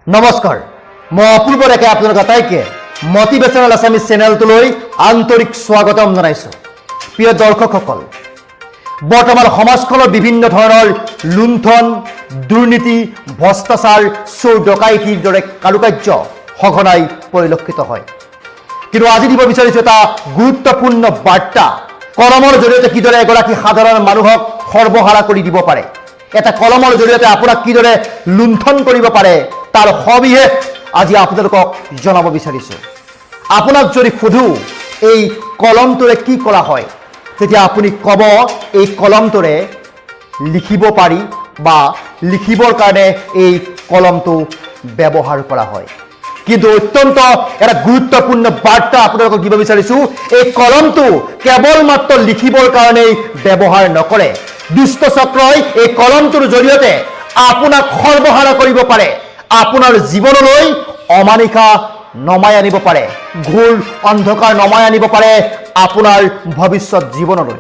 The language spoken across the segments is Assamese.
নমস্কাৰ মই অপূৰ্ব ডেকাই আপোনালোক আটাইকে মটিভেশ্যনেল আছামিজ চেনেলটোলৈ আন্তৰিক স্বাগতম জনাইছোঁ। প্ৰিয় দৰ্শকসকল, বৰ্তমান সমাজখনৰ বিভিন্ন ধৰণৰ লুণ্ঠন, দুৰ্নীতি, ভ্ৰষ্টাচাৰ, চোৰ ডকাইতিৰ দৰে কাৰুকাৰ্য সঘনাই পৰিলক্ষিত হয়। কিন্তু আজি দিব বিচাৰিছোঁ এটা গুৰুত্বপূৰ্ণ বাৰ্তা। কলমৰ জৰিয়তে কিদৰে এগৰাকী সাধাৰণ মানুহক সৰ্বহাৰা কৰি দিব পাৰে, এটা কলমৰ জৰিয়তে আপোনাক কিদৰে লুণ্ঠন কৰিব পাৰে তাৰ সবিশেষ আজি আপোনালোকক জনাব বিচাৰিছোঁ। আপোনাক যদি সোধোঁ এই কলমটোৰে কি কৰা হয়, তেতিয়া আপুনি ক'ব এই কলমটোৰে লিখিব পাৰি বা লিখিবৰ কাৰণে এই কলমটো ব্যৱহাৰ কৰা হয়। কিন্তু অত্যন্ত এটা গুৰুত্বপূৰ্ণ বাৰ্তা আপোনালোকক দিব বিচাৰিছোঁ, এই কলমটো কেৱল মাত্ৰ লিখিবৰ কাৰণেই ব্যৱহাৰ নকৰে। দুষ্ট চক্ৰই এই কলমটোৰ জৰিয়তে আপোনাক সৰ্বহাৰা কৰিব পাৰে, আপোনাৰ জীৱনলৈ অমানিশা নমাই আনিব পাৰে, ঘোৰ অন্ধকাৰ নমাই আনিব পাৰে আপোনাৰ ভৱিষ্যত জীৱনলৈ।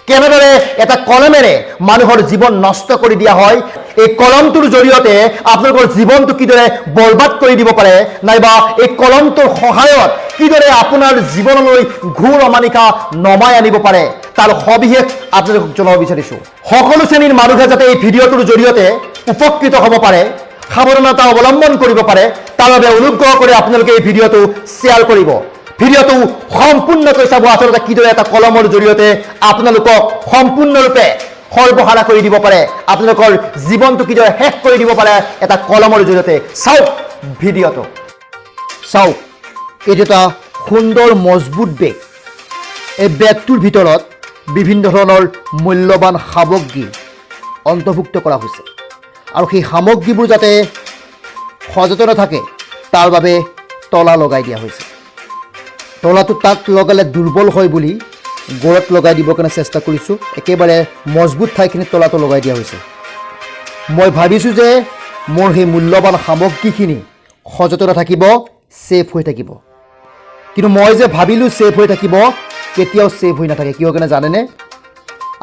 কেনেদৰে এটা কলমেৰে মানুহৰ জীৱন নষ্ট কৰি দিয়া হয়, এই কলমটোৰ জৰিয়তে আপোনালোকৰ জীৱনটো কিদৰে বৰবাদ কৰি দিব পাৰে, নাইবা এই কলমটোৰ সহায়ত কিদৰে আপোনাৰ জীৱনলৈ ঘোৰ অমানিশা নমাই আনিব পাৰে তাৰ সবিশেষ আপোনালোকক জনাব বিচাৰিছোঁ। সকলো শ্ৰেণীৰ মানুহে যাতে এই ভিডিঅ'টোৰ জৰিয়তে উপকৃত হ'ব পাৰে, সাৱধানতা অৱলম্বন কৰিব পাৰে, তাৰ বাবে অনুগ্ৰহ কৰি আপোনালোকে এই ভিডিঅ'টো শ্বেয়াৰ কৰিব। ভিডিঅ'টো সম্পূৰ্ণকৈ চাব, আচলতে কিদৰে এটা কলমৰ জৰিয়তে আপোনালোকক সম্পূৰ্ণৰূপে সৰ্বহাৰা কৰি দিব পাৰে, আপোনালোকৰ জীৱনটো কিদৰে শেষ কৰি দিব পাৰে এটা কলমৰ জৰিয়তে। চাওক ভিডিঅ'টো। চাওক, এইটো এটা সুন্দৰ মজবুত বেগ। এই বেগটোৰ ভিতৰত বিভিন্ন ধৰণৰ মূল্যৱান সামগ্ৰী অন্তৰ্ভুক্ত কৰা হৈছে, আৰু সেই সামগ্ৰীবোৰ যাতে সযতন থাকে তাৰ বাবে তলা লগাই দিয়া হৈছে। তলাটো তাত লগালে দুৰ্বল হয় বুলি গৰত লগাই দিবৰ কাৰণে চেষ্টা কৰিছোঁ। একেবাৰে মজবুত ঠাইখিনিত তলাটো লগাই দিয়া হৈছে। মই ভাবিছোঁ যে মোৰ সেই মূল্যৱান সামগ্ৰীখিনি সযতন থাকিব, ছেফ হৈ থাকিব। কিন্তু মই যে ভাবিলোঁ ছেফ হৈ থাকিব, কেতিয়াও ছেফ হৈ নাথাকে। কিয় কাৰণে জানেনে?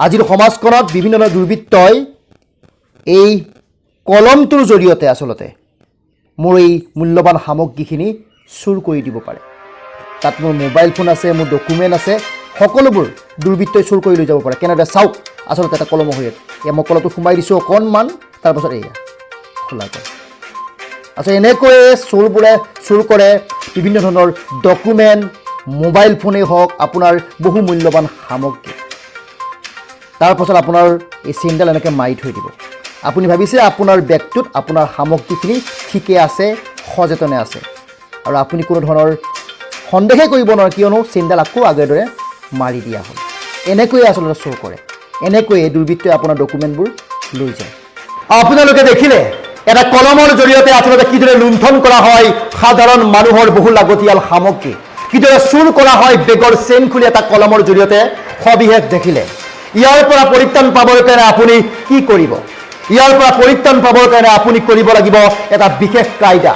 আজিৰ সমাজখনত বিভিন্ন ধৰণৰ দুৰ্বৃত্তই এই কলমটোৰ জৰিয়তে আচলতে মোৰ এই মূল্যৱান সামগ্ৰীখিনি চুৰ কৰি দিব পাৰে। তাত মোৰ মোবাইল ফোন আছে, মোৰ ডকুমেণ্ট আছে, সকলোবোৰ দুৰ্বৃত্তই চুৰ কৰি লৈ যাব পাৰে। কেনেদৰে চাওক, আচলতে এটা কলমৰ সৈতে এয়া মই কলমটো সোমাই দিছোঁ অকণমান, তাৰপাছত এয়া খোলা কৰে। আচ্ছা, এনেকৈয়ে চোৰবোৰে চুৰ কৰে বিভিন্ন ধৰণৰ ডকুমেণ্ট, মোবাইল ফোনেই হওক, আপোনাৰ বহু মূল্যৱান সামগ্ৰী। তাৰপাছত আপোনাৰ এই চেইনডাল এনেকৈ মাৰি থৈ দিব। আপুনি ভাবিছে আপোনাৰ বেগটোত আপোনাৰ সামগ্ৰীখিনি ঠিকে আছে, সযতনে আছে, আৰু আপুনি কোনো ধৰণৰ সন্দেহে কৰিব নোৱাৰে, কিয়নো চেইনডাল আকৌ আগৰ দৰে মাৰি দিয়া হ'ল। এনেকৈয়ে আচলতে চুৰ কৰে, এনেকৈয়ে দুৰ্বৃত্তই আপোনাৰ ডকুমেণ্টবোৰ লৈ যায়। আপোনালোকে দেখিলে এটা কলমৰ জৰিয়তে আচলতে কিদৰে লুণ্ঠন কৰা হয় সাধাৰণ মানুহৰ বহু লাগতিয়াল সামগ্ৰী, কিদৰে চুৰ কৰা হয় বেগৰ চেইন খুলি এটা কলমৰ জৰিয়তে। সবিশেষ দেখিলে। ইয়াৰ পৰা পৰিত্ৰাণ পাবৰ কাৰণে আপুনি কি কৰিব? ইয়াৰ পৰা পৰিত্ৰাণ পাবৰ কাৰণে আপুনি কৰিব লাগিব এটা বিশেষ কায়দা।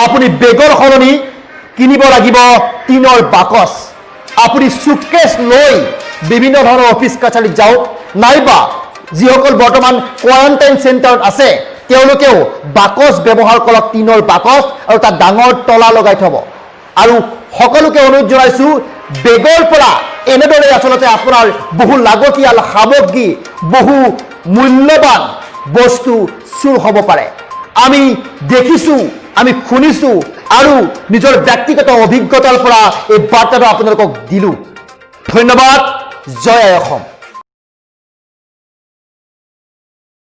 আপুনি বেগৰ সলনি কিনিব লাগিব টিনৰ বাকচ। আপুনি চুটকেছ লৈ বিভিন্ন ধৰণৰ অফিচ কাছাৰীত যাওক, নাইবা যিসকল বৰ্তমান কোৱাৰেণ্টাইন চেণ্টাৰত আছে তেওঁলোকেও বাকচ ব্যৱহাৰ কৰক, টিনৰ বাকচ, আৰু তাত ডাঙৰ তলা লগাই থ'ব। আৰু সকলোকে অনুৰোধ জনাইছোঁ, বেগৰ পৰা এনেদৰে আচলতে আপোনাৰ বহু লাগতিয়াল সামগ্ৰী, বহু মূল্যৱান বস্তু চুৰ হ'ব পাৰে। আমি দেখিছোঁ, আমি শুনিছোঁ, আৰু নিজৰ ব্যক্তিগত অভিজ্ঞতাৰ পৰা এই বাৰ্তাটো আপোনালোকক দিলোঁ। ধন্যবাদ। জয় আই অসম।